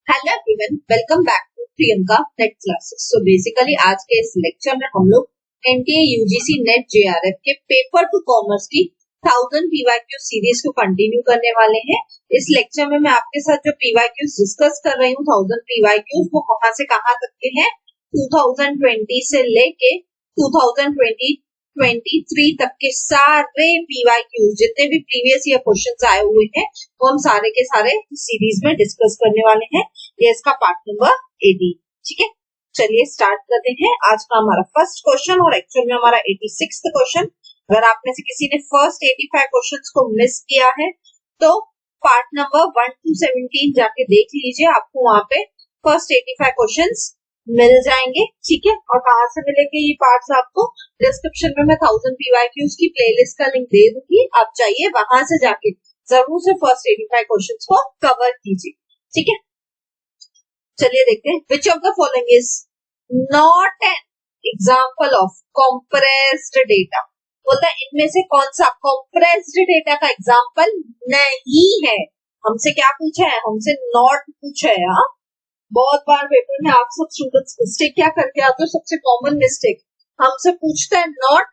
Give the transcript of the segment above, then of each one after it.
Hello everyone, welcome back to Priyanka NET classes. So basically आज के इस लेक्चर में हम लोग एनटीए यूजीसी नेट जेआरएफ के पेपर टू कॉमर्स की 1000 पीवाईक्यू सीरीज को कंटिन्यू करने वाले हैं। इस लेक्चर में मैं आपके साथ जो पीवाईक्यूज डिस्कस कर रही हूँ 1000 पीवाईक्यूज वो कहाँ से कहाँ तक के हैं, 2020 से लेके 2023 तक के सारे पीवाईक्यूज जितने भी प्रीवियस ईयर क्वेश्चंस आए हुए हैं वो हम सारे के सारे सीरीज में डिस्कस करने वाले हैं। ये इसका पार्ट नंबर 18। ठीक है, चलिए स्टार्ट करते हैं। आज का हमारा फर्स्ट क्वेश्चन और एक्चुअल में हमारा 86वां क्वेश्चन। अगर आप में से किसी ने फर्स्ट 85 क्वेश्चंस को मिस किया है तो पार्ट नंबर 1 to 17 जाके देख लीजिए, आपको वहां पे फर्स्ट 85 क्वेश्चंस मिल जाएंगे। ठीक है, और कहाँ से मिलेंगे ये पार्ट्स आपको डिस्क्रिप्शन में मैं 1000 पीवाईक्यूज की प्लेलिस्ट का लिंक दे दूंगी, आप चाहिए वहां से जाके जरूर से फर्स्ट 85 क्वेश्चंस को कवर कीजिए। ठीक है, चलिए देखते हैं। Which of the following is not an example of compressed data. बोलता है इनमें से कौन सा कॉम्प्रेस्ड डेटा का एग्जाम्पल नहीं है। हमसे क्या पूछा है, हमसे नॉट पूछा है। हाँ, बहुत बार पेपर में आप सब स्टूडेंट्स मिस्टेक क्या करके आते हो, सबसे कॉमन मिस्टेक हमसे पूछता है नॉट,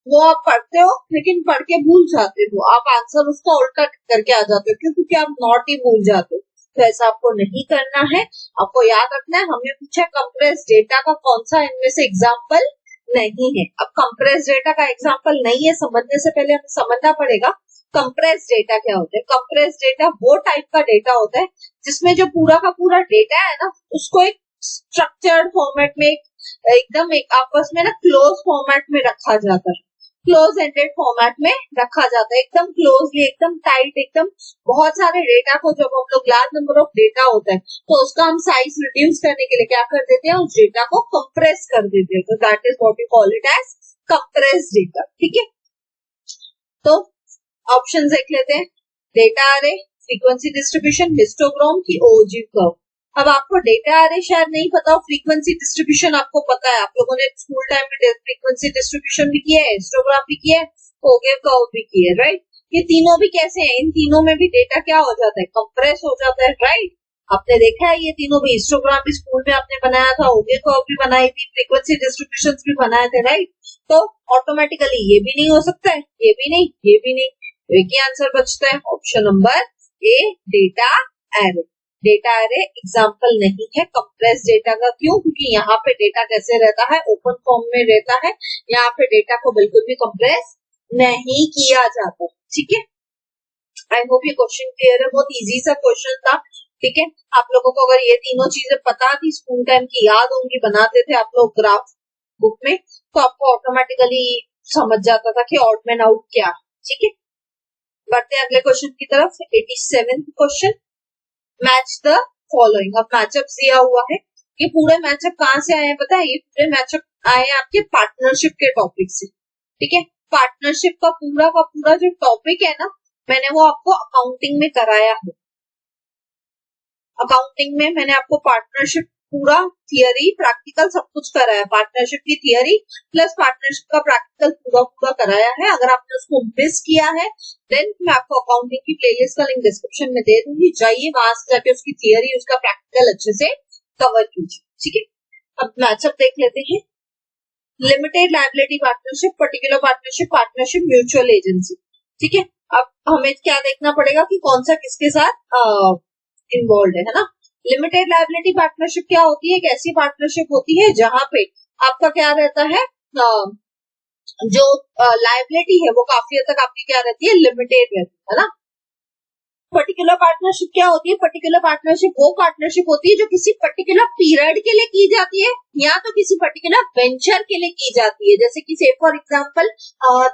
वो आप पढ़ते हो लेकिन पढ़ के भूल जाते हो, आप आंसर उसका उल्टा करके आ जाते हो क्योंकि आप नॉट ही भूल जाते हो। तो ऐसा आपको नहीं करना है, आपको याद रखना है। हमने पूछा कंप्रेस डेटा का कौन सा इनमें से एग्जाम्पल नहीं है। अब कंप्रेस डेटा का एग्जाम्पल नहीं है समझने से पहले हमें समझना पड़ेगा कंप्रेस डेटा क्या होता है। कंप्रेस डेटा वो टाइप का डेटा होता है जिसमें जो पूरा का पूरा डेटा है ना उसको एक स्ट्रक्चर्ड फॉर्मेट में एकदम एक आपस में ना क्लोज फॉर्मेट में रखा जाता है, क्लोज एंडेड फॉर्मेट में रखा जाता है, एकदम क्लोजली, एकदम टाइट, एकदम बहुत सारे डेटा को जब हम लोग लार्ज नंबर ऑफ डेटा होता है तो उसका हम साइज रिड्यूस करने के लिए क्या कर देते हैं, उस डेटा को कंप्रेस कर देते हैं। तो that is what we call it as compress data. ठीक है, तो ऑप्शन देख लेते हैं। डेटा अरे, फ्रीक्वेंसी डिस्ट्रीब्यूशन, हिस्टोग्राम की ओजी कर्व। अब आपको डेटा अरे शायद नहीं पता, फ्रीक्वेंसी डिस्ट्रीब्यूशन आपको पता है, आप लोगों ने स्कूल टाइम में फ्रीक्वेंसी डिस्ट्रीब्यूशन भी किया है, हिस्टोग्राम भी किया है, ओगे कर्व भी किया है, राइट। ये तीनों भी कैसे हैं, इन तीनों में भी डेटा क्या हो जाता है, कंप्रेस हो जाता है, राइट। आपने देखा है ये तीनों भी, हिस्टोग्राम भी स्कूल में आपने बनाया था, ओगे कर्व भी बनाई थी, फ्रीक्वेंसी डिस्ट्रीब्यूशन भी बनाए थे, राइट। तो ऑटोमेटिकली ये भी नहीं हो सकता है, ये भी नहीं, ये भी नहीं, एक ही आंसर बचता है option number A, data array. Data array example नहीं है कंप्रेस डेटा का। क्यों? क्योंकि यहाँ पे डेटा कैसे रहता है, ओपन फॉर्म में रहता है, यहाँ पे डेटा को बिल्कुल भी कंप्रेस नहीं किया जाता। ठीक है, आई होप ये क्वेश्चन क्लियर है, बहुत इजी सा क्वेश्चन था। ठीक है, आप लोगों को अगर ये तीनों चीजें पता थी, स्कूल टाइम की याद होंगी, बनाते थे आप लोग ग्राफ बुक में, तो आपको ऑटोमेटिकली समझ जाता था कि ऑड मैन आउट क्या। ठीक है, बढ़ते हैं अगले क्वेश्चन की तरफ। 87वां क्वेश्चन, मैच द फॉलोइंग। अब मैचअप दिया हुआ है, ये पूरे मैचअप कहाँ से आए हैं पता है, ये पूरे मैचअप आए हैं आपके पार्टनरशिप के टॉपिक से। ठीक है, पार्टनरशिप का पूरा जो टॉपिक है ना, मैंने वो आपको अकाउंटिंग में कराया है। अकाउंटिंग में मैंने आपको पार्टनरशिप पूरा थियरी प्रैक्टिकल सब कुछ कराया है, पार्टनरशिप की थियरी प्लस पार्टनरशिप का प्रैक्टिकल पूरा कराया है। अगर आपने उसको मिस किया है देन मैं आपको अकाउंटिंग की प्लेलिस्ट का लिंक डिस्क्रिप्शन में दे दूंगी, जाइए वहां से जाके उसकी थियरी, उसका प्रैक्टिकल अच्छे से कवर कीजिए। ठीक है, अब मैचअप देख लेते हैं। Limited liability partnership, particular partnership, partnership, mutual agency. ठीक है, अब हमें क्या देखना पड़ेगा कि कौन सा किसके साथ इन्वॉल्व है ना। लिमिटेड लायबिलिटी पार्टनरशिप क्या होती है, एक ऐसी पार्टनरशिप होती है जहां पे आपका क्या रहता है, जो लायबिलिटी है वो काफी हद तक आपकी क्या रहती है, लिमिटेड रहती है ना। पर्टिकुलर पार्टनरशिप क्या होती है, पर्टिकुलर पार्टनरशिप वो पार्टनरशिप होती है जो किसी पर्टिकुलर पीरियड के लिए की जाती है या तो किसी पर्टिकुलर वेंचर के लिए की जाती है। जैसे कि से फॉर एग्जांपल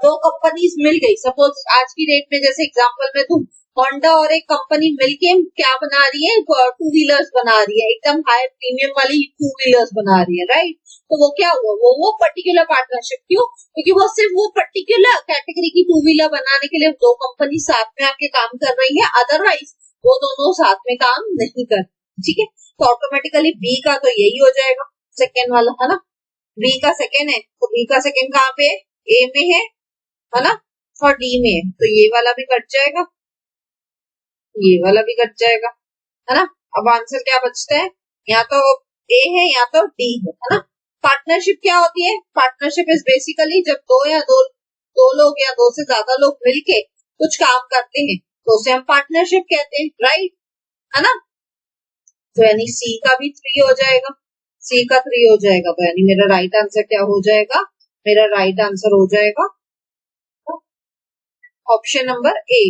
दो कंपनीज मिल गई, सपोज आज की डेट में जैसे एग्जांपल में तुम होंडा और एक कंपनी मिलके क्या बना रही है, टू व्हीलर्स बना रही है, एकदम हाई प्रीमियम वाली टू व्हीलर्स बना रही है, राइट। तो वो क्या हुआ, वो पर्टिकुलर पार्टनरशिप। क्यों? क्योंकि वो सिर्फ वो पर्टिकुलर कैटेगरी की टू व्हीलर बनाने के लिए दो कंपनी साथ में आके काम कर रही है, अदरवाइज वो दोनों साथ में काम नहीं कर। ठीक है, तो ऑटोमेटिकली बी का तो यही हो जाएगा, सेकेंड वाला है ना। बी का सेकेंड है तो बी का सेकेंड कहाँ पे, ए में है ना, और डी में है, तो ये वाला भी कट जाएगा, ये वाला भी कट जाएगा, है ना। अब आंसर क्या बचता है, या तो ए है या तो डी है ना। पार्टनरशिप क्या होती है, पार्टनरशिप इज बेसिकली जब दो लोग या दो से ज्यादा लोग मिलके कुछ काम करते हैं तो उसे हम पार्टनरशिप कहते हैं, राइट, है ना। तो यानी सी का भी 3 हो जाएगा, सी का 3 हो जाएगा, तो यानी मेरा राइट आंसर क्या हो जाएगा, मेरा राइट आंसर हो जाएगा ऑप्शन नंबर ए।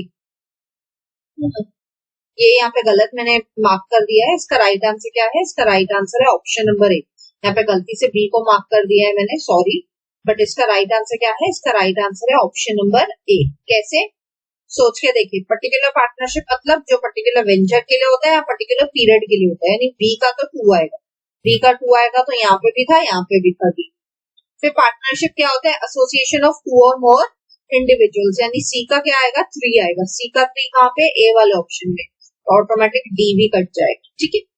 ये यहाँ पे गलत मैंने मार्क कर दिया है, इसका राइट आंसर क्या है, इसका राइट आंसर है ऑप्शन नंबर ए। यहाँ पे गलती से बी को मार्क कर दिया है मैंने, सॉरी, बट इसका राइट आंसर क्या है, इसका राइट आंसर है ऑप्शन नंबर ए। कैसे, सोच के देखिए, पर्टिकुलर पार्टनरशिप मतलब जो पर्टिकुलर वेंचर के लिए होता है या पर्टिकुलर पीरियड के लिए होता है, यानी बी का तो 2 आएगा, बी का 2 आएगा तो यहाँ पे भी था, यहाँ पे भी था। फिर पार्टनरशिप क्या होता है, एसोसिएशन ऑफ 2 और मोर इंडिविजुअल्स, यानी सी का क्या आएगा, 3 आएगा, सी का 3 कहाँ पे, ए वाले ऑप्शन में, ऑटोमेटिक डी भी कट जाएगा, ठीक है।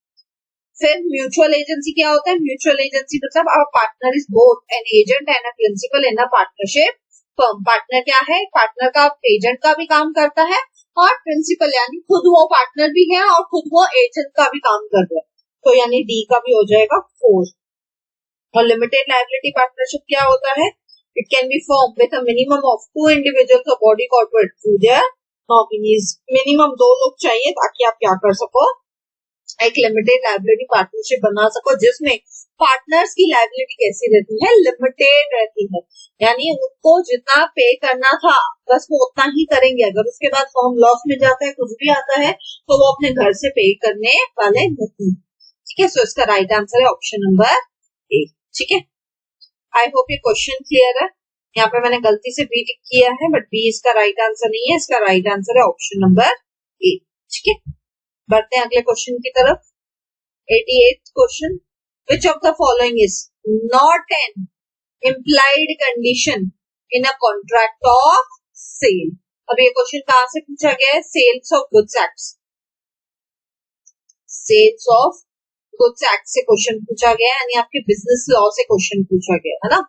फिर म्यूचुअल एजेंसी क्या होता है, म्यूचुअल एजेंसी मतलब our partner is both an agent and a principal in a partnership firm. Partner क्या है, पार्टनर का एजेंट का भी काम करता है और प्रिंसिपल यानी खुद वो पार्टनर भी है और खुद वो एजेंट का भी काम कर रहा है, तो यानी डी का भी हो जाएगा 4। और लिमिटेड लायबिलिटी पार्टनरशिप क्या होता है, it can be form with a minimum of 2 individuals और body corporate through their nominees. Minimum 2 लोग चाहिए ताकि आप क्या कर सको, एक लिमिटेड लायबिलिटी पार्टनरशिप बना सको जिसमें पार्टनर्स की लायबिलिटी कैसी रहती है, लिमिटेड रहती है, यानी उनको जितना पे करना था बस वो उतना ही करेंगे, अगर उसके बाद फॉर्म लॉस में जाता है, कुछ भी आता है तो वो अपने घर से पे करने वाले नहीं, ठीक है। सो इसका राइट आंसर है ऑप्शन नंबर ए, ठीक है। आई होप ये क्वेश्चन क्लियर है, यहाँ पे मैंने गलती से बी टिक किया है बट बी इसका राइट आंसर नहीं है, इसका राइट आंसर है ऑप्शन नंबर ए, ठीक है। बढ़ते हैं अगले क्वेश्चन की तरफ। 88th question, which of the following is not an implied condition in a contract of sale। अब ये क्वेश्चन कहाँ से पूछा गया है, sales of goods act, sales of goods act से क्वेश्चन पूछा गया है, यानी आपके बिजनेस लॉ से क्वेश्चन पूछा गया है ना।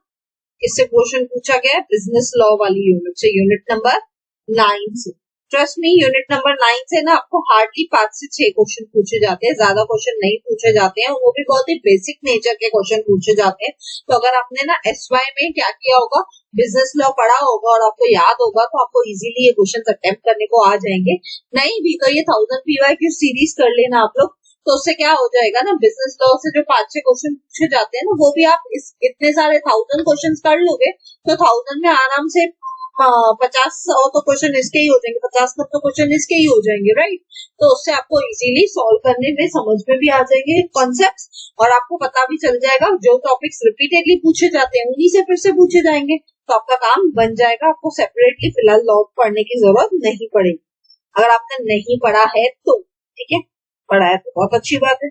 इससे क्वेश्चन पूछा गया है बिजनेस लॉ वाली यूनिट से, यूनिट नंबर 9 से। ट्रस्ट मी, यूनिट नंबर 9 से ना आपको हार्डली 5 से 6 क्वेश्चन पूछे जाते हैं, ज्यादा क्वेश्चन नहीं पूछे जाते हैं, वो भी बहुत ही बेसिक नेचर के क्वेश्चन पूछे जाते हैं। तो अगर आपने ना एसवाई में क्या किया होगा, बिजनेस लॉ पढ़ा होगा और आपको याद होगा तो आपको इजीली ये क्वेश्चन अटेम्प्ट करने को आ जाएंगे। नहीं भी तो ये 1000 PYQ सीरीज कर लेना आप लोग, तो उससे क्या हो जाएगा ना, बिजनेस लॉ से जो 5-6 क्वेश्चन पूछे जाते हैं ना, वो भी आप इतने सारे 1000 क्वेश्चन कर लोगे तो 1000 में आराम से 50 तो क्वेश्चन इसके ही हो जाएंगे, 50 तो क्वेश्चन इसके ही हो जाएंगे, राइट। तो उससे आपको इजीली सॉल्व करने में समझ में भी आ जाएंगे कॉन्सेप्ट्स, और आपको पता भी चल जाएगा जो टॉपिक्स रिपीटेडली पूछे जाते हैं उन्हीं से फिर से पूछे जाएंगे, तो आपका काम बन जाएगा। आपको सेपरेटली फिलहाल लॉ पढ़ने की जरूरत नहीं पड़ेगी, अगर आपने नहीं पढ़ा है तो, ठीक है। पढ़ा है तो बहुत अच्छी बात है।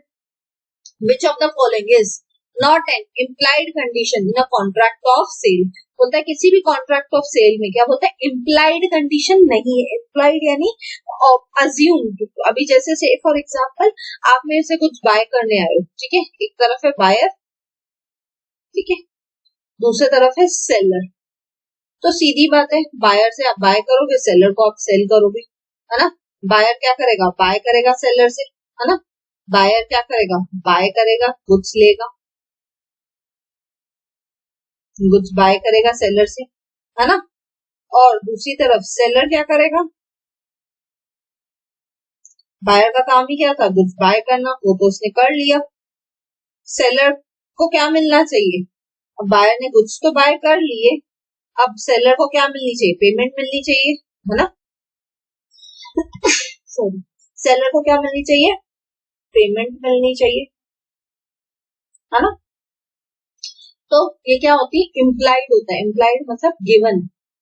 Which of the following is not an implied condition in a contract of sale। बोलता है किसी भी कॉन्ट्रैक्ट ऑफ सेल में क्या बोलता है, इम्प्लाइड कंडीशन नहीं है। इम्प्लाइड यानी अज्यूम, अभी जैसे से फॉर एग्जांपल आप मेरे से कुछ बाय करने आए हो, ठीक है, एक तरफ है बायर, ठीक है, दूसरी तरफ है सेलर, तो सीधी बात है बायर से आप बाय करोगे, सेलर को आप सेल करोगे, है ना। बायर क्या करेगा, बाय करेगा सेलर से, है ना। बायर क्या करेगा, बाय करेगा, गुड्स लेगा, गुड्स बाय करेगा सेलर से, है ना। और दूसरी तरफ सेलर क्या करेगा, बायर का काम ही क्या था, गुड्स बाय करना, वो तो उसने कर लिया। सेलर को क्या मिलना चाहिए, अब बायर ने गुड्स तो बाय कर लिए, अब सेलर को क्या मिलनी चाहिए, पेमेंट मिलनी चाहिए, है ना। सॉरी, सेलर को क्या मिलनी चाहिए, पेमेंट मिलनी चाहिए, है ना। तो ये क्या होती है, इम्प्लाइड होता है। इम्प्लाइड मतलब गिवन,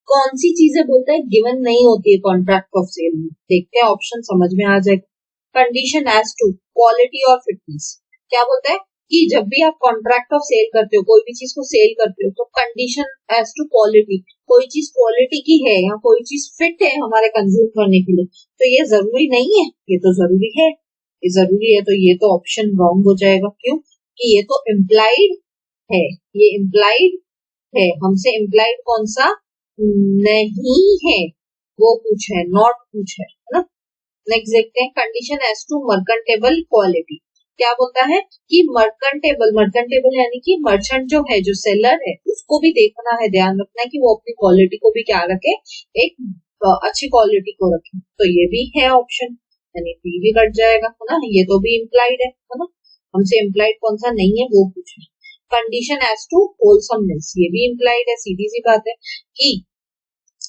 कौन सी चीजें बोलता है, गिवन नहीं होती है कॉन्ट्रैक्ट ऑफ सेल में। देखते हैं ऑप्शन, समझ में आ जाएगा। कंडीशन एज टू क्वालिटी और फिटनेस, क्या बोलता है कि जब भी आप कॉन्ट्रैक्ट ऑफ सेल करते हो, कोई भी चीज को सेल करते हो, तो कंडीशन एज टू क्वालिटी, कोई चीज क्वालिटी की है या कोई चीज फिट है हमारे कंज्यूम करने के लिए, तो ये जरूरी नहीं है, ये तो जरूरी है, ये जरूरी है, तो ये तो ऑप्शन रॉन्ग हो जाएगा। क्यों कि ये तो इम्प्लाइड है, ये इम्प्लाइड है, हमसे इम्प्लाइड कौन सा नहीं है, वो पूछा है, नॉट पूछा है ना। नेक्स्ट देखते हैं कंडीशन एज टू मर्केंटेबल क्वालिटी। क्या बोलता है कि मर्केंटेबल यानी कि मर्चेंट जो है, जो सेलर है, उसको भी देखना है, ध्यान रखना है कि वो अपनी क्वालिटी को भी क्या रखे, एक अच्छी क्वालिटी को रखे। तो ये भी है ऑप्शन, यानी बी भी कट जाएगा, है ना। ये तो भी इम्प्लाइड है ना। हमसे इम्प्लाइड कौन सा नहीं है वो पूछे। कंडीशन एज टू होलसमनेस, ये भी इम्प्लाइड है, सीधी सी बात है कि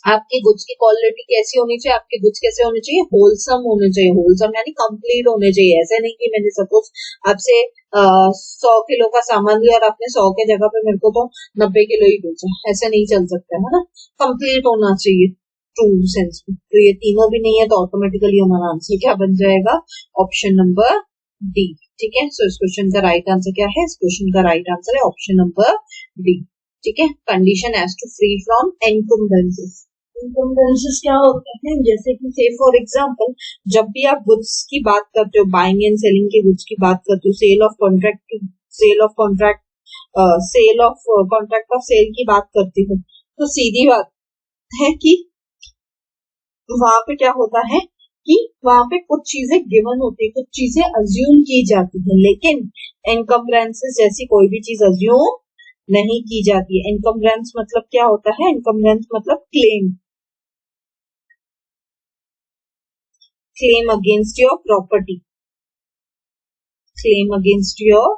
आपके गुड्स की क्वालिटी कैसी होनी चाहिए, आपके गुड्स कैसे होने चाहिए, होलसम होने चाहिए। होलसम यानी कंप्लीट होने चाहिए। ऐसे नहीं कि मैंने सपोज आपसे 100 किलो का सामान लिया और आपने 100 के जगह पे मेरे को तो 90 किलो ही बेचा, ऐसे नहीं चल सकता है ना। कंप्लीट होना चाहिए ट्रू सेंस में। तो ये तीनों भी नहीं है तो ऑटोमेटिकली हमारा आंसर क्या बन जाएगा, ऑप्शन नंबर डी। ठीक है, सो इस क्वेश्चन का राइट आंसर क्या है, इस क्वेश्चन का राइट आंसर है ऑप्शन नंबर डी। ठीक है, condition as to free from encumbrances. Encumbrances क्या होते हैं, जैसे कि से फॉर एग्जांपल जब भी आप गुड्स की बात करते हो, बाइंग एंड सेलिंग के गुड्स की बात करते हो, sale of contract of sale की बात करती हो, तो सीधी बात है कि वहां पे क्या होता है कि वहां पे कुछ चीजें गिवन होती है, कुछ चीजें अज्यूम की जाती है, लेकिन एनकम्बेंसेस जैसी कोई भी चीज अज्यूम नहीं की जाती है। एनकम्बेंस मतलब क्या होता है, एनकम्बेंस मतलब claim against your property. Claim against your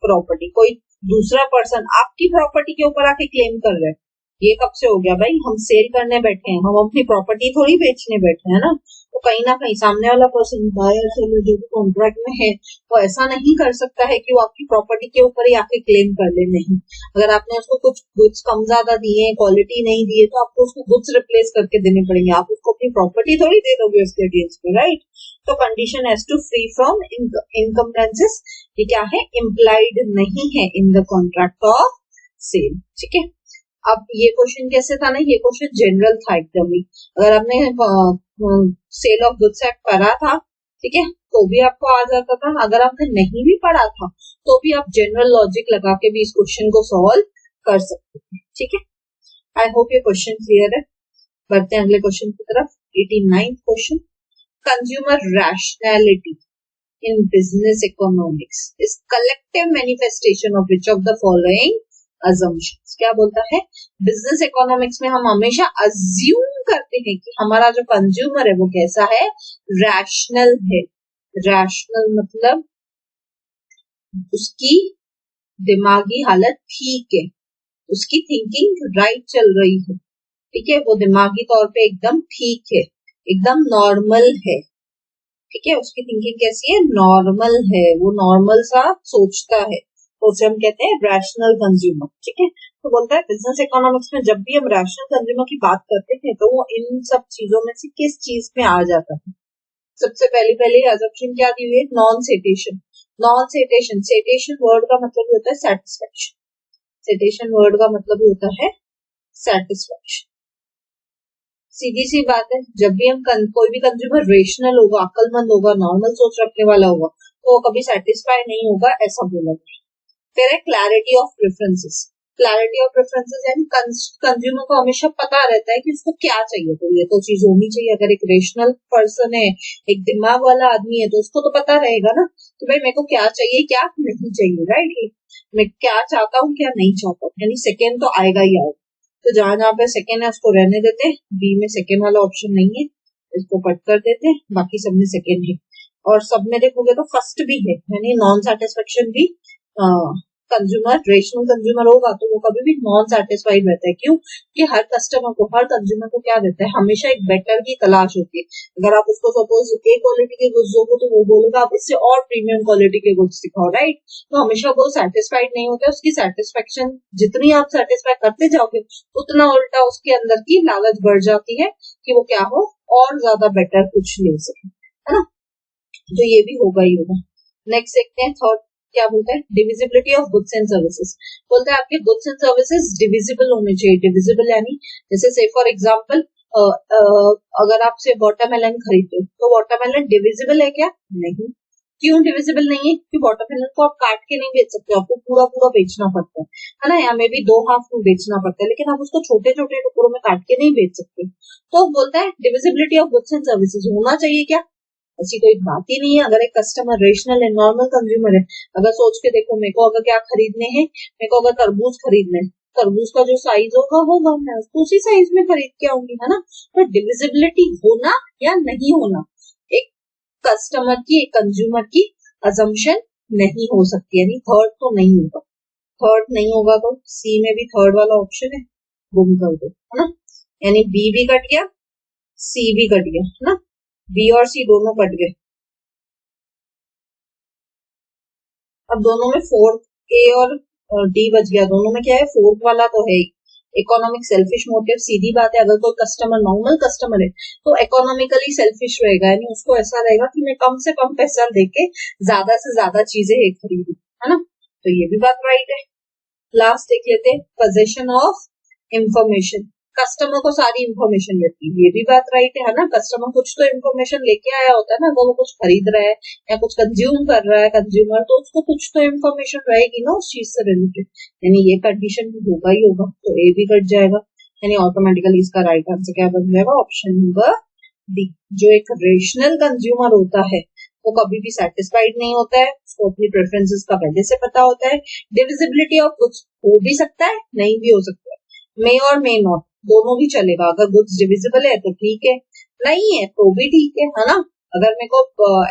property, कोई दूसरा पर्सन आपकी प्रॉपर्टी के ऊपर आके क्लेम कर रहा है, ये कब से हो गया भाई, हम सेल करने बैठे हैं, हम अपनी प्रॉपर्टी थोड़ी बेचने बैठे हैं ना। तो कहीं ना कहीं सामने वाला पर्सन बायर सेलर जो भी कॉन्ट्रैक्ट में है वो ऐसा नहीं कर सकता है कि वो आपकी प्रॉपर्टी के ऊपर ही आके क्लेम कर ले। नहीं, अगर आपने उसको कुछ गुड्स कम ज्यादा दिए, क्वालिटी नहीं दी है, तो आपको उसको गुड्स रिप्लेस करके देने पड़ेंगे। आप उसको अपनी प्रॉपर्टी थोड़ी दे दोगे उसके अगेंस्ट में, राइट। तो condition has to free from encumbrances, ये क्या है, इम्प्लाइड नहीं है in the contract of sale. ठीक है, अब ये क्वेश्चन कैसे था ना, ये क्वेश्चन जनरल था एकदम ही। अगर आपने सेल ऑफ गुड्स एक्ट पढ़ा था, ठीक है, तो भी आपको आ जाता था। अगर आपने नहीं भी पढ़ा था तो भी आप जनरल लॉजिक लगा के भी इस क्वेश्चन को सॉल्व कर सकते हैं। ठीक है, आई होप ये क्वेश्चन क्लियर है। बढ़ते हैं अगले क्वेश्चन की तरफ। 89th question, consumer rationality in business economics is collective manifestation of which of the following assumptions। क्या बोलता है, बिजनेस इकोनॉमिक्स में हम हमेशा अज्यूम करते हैं कि हमारा जो कंज्यूमर है वो कैसा है, रैशनल है। रैशनल मतलब उसकी दिमागी हालत ठीक है, उसकी थिंकिंग राइट चल रही है, ठीक है, वो दिमागी तौर पे एकदम ठीक है, एकदम नॉर्मल है। ठीक है, उसकी थिंकिंग कैसी है, नॉर्मल है, वो नॉर्मल सा सोचता है, तो उसे हम कहते हैं रैशनल कंज्यूमर। ठीक है, तो बोलता है बिजनेस इकोनॉमिक्स में जब भी हम रैशनल कंज्यूमर की बात करते हैं तो वो इन सब चीजों में से किस चीज में आ जाता है। सबसे पहले असम्पशन क्या दी हुई है, नॉन सेटेशन। नॉन सेटेशन, सेटेशन वर्ड का मतलब होता है सेटिस्फेक्शन। सेटेशन वर्ड का मतलब होता है सेटिस्फेक्शन। सीधी सी बात है, जब भी हम कोई भी कंज्यूमर रेशनल होगा, अक्लमंद होगा, नॉर्मल सोच रखने वाला होगा, तो वो कभी सेटिस्फाई नहीं होगा, ऐसा बोला जाए। फिर है clarity of preferences. Clarity of preferences यानी कंज्यूमर को हमेशा पता रहता है कि उसको क्या चाहिए, तो ये तो चीज होनी चाहिए। अगर एक रेशनल पर्सन है, एक दिमाग वाला आदमी है, तो उसको तो पता रहेगा ना कि भाई मेरे को क्या चाहिए, क्या नहीं चाहिए, राइट। मैं क्या चाहता हूँ, क्या नहीं चाहता हूँ, यानी सेकेंड तो आएगा ही आएगा। तो जहां जहां पे सेकेंड है उसको रहने देते, बी में सेकेंड वाला ऑप्शन नहीं है, इसको कट कर देते, बाकी सब में सेकेंड है। और सब में देखोगे तो फर्स्ट भी है, यानी नॉन सेटिस्फेक्शन भी। कंज्यूमर रेशनल कंज्यूमर होगा तो वो कभी भी नॉन सेटिस्फाइड रहता है। क्यों कि हर कस्टमर को, हर कंज्यूमर को क्या रहता है, हमेशा एक बेटर की तलाश होती है। अगर आप उसको सपोज ए क्वालिटी के गुड्स दोगे तो वो बोलेगा आप इससे और प्रीमियम क्वालिटी के गुड्स दिखाओ, राइट। तो हमेशा वो सेटिस्फाइड नहीं होता, उसकी सेटिस्फेक्शन जितनी आप सेटिस्फाई करते जाओगे उतना उल्टा उसके अंदर की लालच बढ़ जाती है कि वो क्या हो, और ज्यादा बेटर कुछ ले सके, है ना। तो ये भी होगा ही होगा। नेक्स्ट देखते हैं थर्ड क्या बोलता है, divisibility of goods and services. बोलता है आपके गुड्स एंड सर्विसेज डिविजिबल होने चाहिए। डिविजिबल यानी जैसे से फॉर एग्जांपल अगर आप से वाटरमेलन खरीदते हो तो वाटरमेलन डिविजिबल है क्या, नहीं। क्यों डिविजिबल नहीं है? क्योंकि वाटरमेलन को आप काट के नहीं बेच सकते, आपको पूरा पूरा बेचना पड़ता है ना, या मे भी 2 हाफ में बेचना पड़ता है, लेकिन आप उसको छोटे छोटे टुकड़ों में काट के नहीं बेच सकते। तो बोलता है divisibility of goods and services होना चाहिए क्या? ऐसी कोई बात ही नहीं है। अगर एक customer rational and normal consumer है, अगर सोच के देखो, मेरे को अगर क्या खरीदने हैं, मेरे को अगर तरबूज खरीदने हैं, तरबूज का जो साइज होगा मैं उसको उसी साइज में खरीद के आऊंगी, है ना। तो डिविजिबिलिटी होना या नहीं होना एक कस्टमर की, एक कंज्यूमर की अजम्पशन नहीं हो सकती, यानी थर्ड तो नहीं होगा। थर्ड नहीं होगा तो सी में भी थर्ड वाला ऑप्शन है, गुम कर दो, है ना। यानी बी भी कट गया, सी भी कट गया, है ना। बी और सी दोनों कट गए। अब दोनों में फोर्थ ए और डी बच गया, दोनों में क्या है, फोर्थ वाला तो है इकोनॉमिक सेल्फिश मोटिव। सीधी बात है, अगर कोई कस्टमर नॉर्मल कस्टमर है तो इकोनॉमिकली सेल्फिश रहेगा, यानी उसको ऐसा रहेगा कि मैं कम से कम पैसा देके ज्यादा से ज्यादा चीजें खरीदूं, है ना। तो ये भी बात राइट है। लास्ट देख लेते हैं, पोजेशन ऑफ इंफॉर्मेशन, कस्टमर को सारी इंफॉर्मेशन रहती है, ये भी बात राइट है ना। कस्टमर कुछ तो इंफॉर्मेशन लेके आया होता है ना, अगर वो कुछ खरीद रहा है या कुछ कंज्यूम कर रहा है कंज्यूमर, तो उसको कुछ तो इंफॉर्मेशन रहेगी ना उस चीज से रिलेटेड, यानी ये कंडीशन भी होगा ही होगा, तो ए भी कट जाएगा, यानी ऑटोमेटिकली इसका राइट आंसर क्या बन जाएगा, ऑप्शन नंबर डी। जो एक रेशनल कंज्यूमर होता है वो कभी भी सेटिस्फाइड नहीं होता है, उसको अपनी प्रेफरेंसेस का पहले से पता होता है। डिविजिबिलिटी ऑफ गुड्स हो भी सकता है, नहीं भी हो सकता है, मे और मे नॉट दोनों भी चलेगा। अगर गुड्स डिविजिबल है तो ठीक है, नहीं है तो भी ठीक है ना। अगर मेरे को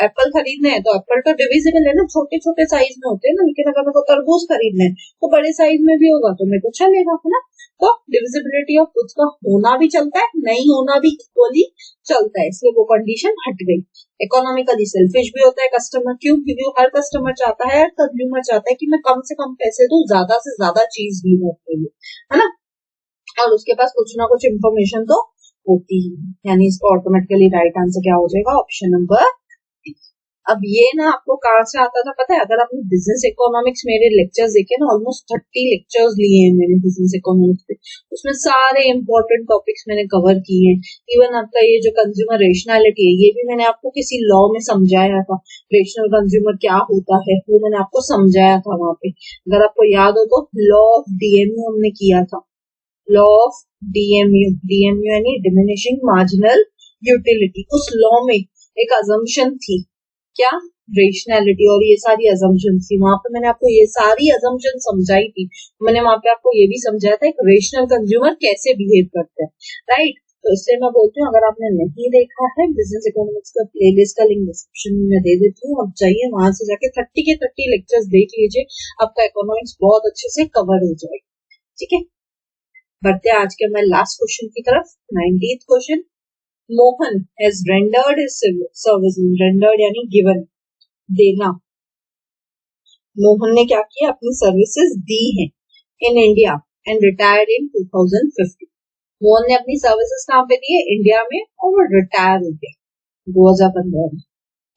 एप्पल खरीदने हैं तो एप्पल तो डिविजिबल है ना, छोटे छोटे साइज में होते हैं ना, लेकिन अगर मेरे को तरबूज खरीदने हैं तो बड़े साइज में भी होगा तो मेरे को चलेगा, है ना। तो डिविजिबिलिटी ऑफ गुड्स का होना भी चलता है, नहीं होना भी इक्वली चलता है, इसलिए वो कंडीशन हट गई। इकोनॉमिकली सेल्फिश भी होता है कस्टमर, क्यों? क्योंकि हर कस्टमर चाहता है, हर कंज्यूमर चाहता है कि मैं कम से कम पैसे दूं, ज्यादा से ज्यादा चीज लूं अपने लिए, है ना। और उसके पास कुछ ना कुछ इंफॉर्मेशन तो होती है, यानी इसको ऑटोमेटिकली राइट आंसर क्या हो जाएगा, ऑप्शन नंबर। अब ये ना आपको कहाँ से आता था पता है? अगर आपने बिजनेस इकोनॉमिक्स मेरे लेक्चर्स देखे ना, ऑलमोस्ट 30 लेक्चर्स लिए हैं मैंने बिजनेस इकोनॉमिक्स पे, उसमें सारे इंपॉर्टेंट टॉपिक्स मैंने कवर किए हैं। इवन आपका ये जो कंज्यूमर रेशनैलिटी है, ये भी मैंने आपको किसी लॉ में समझाया था, रेशनल कंज्यूमर क्या होता है वो मैंने आपको समझाया था वहां पे। अगर आपको याद हो तो लॉ ऑफ डीएमयू हमने किया था, लॉ ऑफ डीएमयू, डीएमयू यानी डिमिनिशिंग मार्जिनल यूटिलिटी। उस लॉ में एक अजम्पशन थी, क्या? रेशनैलिटी, और ये सारी अजम्पशन थी वहां पे, मैंने आपको ये सारी अजम्पशन समझाई थी। मैंने वहां पे आपको ये भी समझाया था एक रेशनल कंज्यूमर कैसे बिहेव करता है, राइट। तो इसलिए मैं बोलती हूँ, अगर आपने नहीं देखा है बिजनेस इकोनॉमिक्स का प्लेलिस्ट का लिंक डिस्क्रिप्शन में दे देती हूँ, आप जाइए वहां से जाके 30 के 30 लेक्चर्स देख लीजिए, आपका इकोनॉमिक्स बहुत अच्छे से कवर हो जाएगा, ठीक है। बढ़ते हैं आज के हमारे लास्ट क्वेश्चन की तरफ, 19th question. Mohan has rendered his service, rendered यानी गिवन, देना। मोहन ने क्या किया, अपनी सर्विसेज दी हैं in India and retired in 2050। Mohan ने अपनी सर्विसेज कहाँ पे दी है, इंडिया में, और वो रिटायर हो गया 2015 में।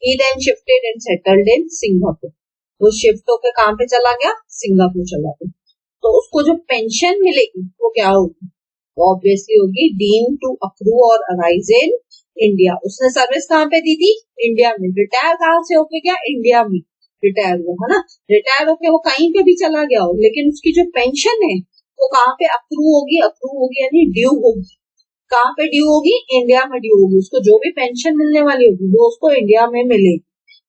He then shifted and settled in Singapore. वो शिफ्ट होकर कहाँ पे चला गया, सिंगापुर चला गया। तो उसको जो पेंशन मिलेगी वो क्या होगी, ऑब्वियसली होगी डीम्ड टू अक्रू और अराइज इन इंडिया। उसने सर्विस कहाँ पे दी थी, इंडिया में। रिटायर कहाँ से होके गया, इंडिया में रिटायर हुआ, है ना। रिटायर होके वो कहीं पे भी चला गया हो, लेकिन उसकी जो पेंशन है वो कहाँ पे अक्रू होगी, अक्रू होगी यानी ड्यू होगी। कहाँ पे ड्यू होगी, इंडिया में ड्यू होगी। उसको जो भी पेंशन मिलने वाली होगी वो उसको इंडिया में मिलेगी,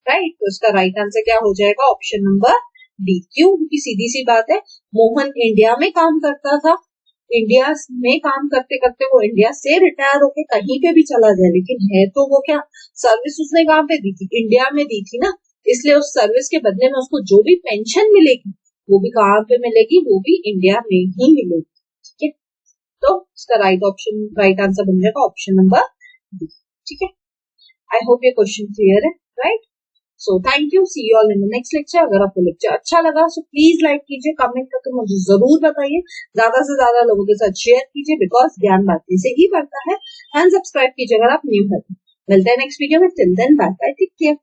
राइट। तो इसका राइट आंसर क्या हो जाएगा, ऑप्शन नंबर डी। क्यों? क्योंकि सीधी सी बात है, मोहन इंडिया में काम करता था, इंडिया में काम करते करते वो इंडिया से रिटायर होके कहीं पे भी चला जाए, लेकिन है तो वो क्या, सर्विस उसने कहाँ पे दी थी, इंडिया में दी थी ना। इसलिए उस सर्विस के बदले में उसको जो भी पेंशन मिलेगी वो भी कहाँ पे मिलेगी, वो भी इंडिया में ही मिलेगी, ठीक है। तो इसका राइट आंसर बन जाएगा ऑप्शन नंबर डी, ठीक है। आई होप ये क्वेश्चन क्लियर है, right. So thank you, see you all in the next lecture. अगर आपको लेक्चर अच्छा लगा सो प्लीज लाइक कीजिए, कमेंट करके मुझे जरूर बताइए, ज्यादा से ज्यादा लोगों के साथ शेयर कीजिए, बिकॉज ज्ञान बांटने से ही बढ़ता है। एंड सब्सक्राइब कीजिए अगर आप न्यू हैं। मिलते हैं नेक्स्ट वीडियो में, till then bye bye, take care.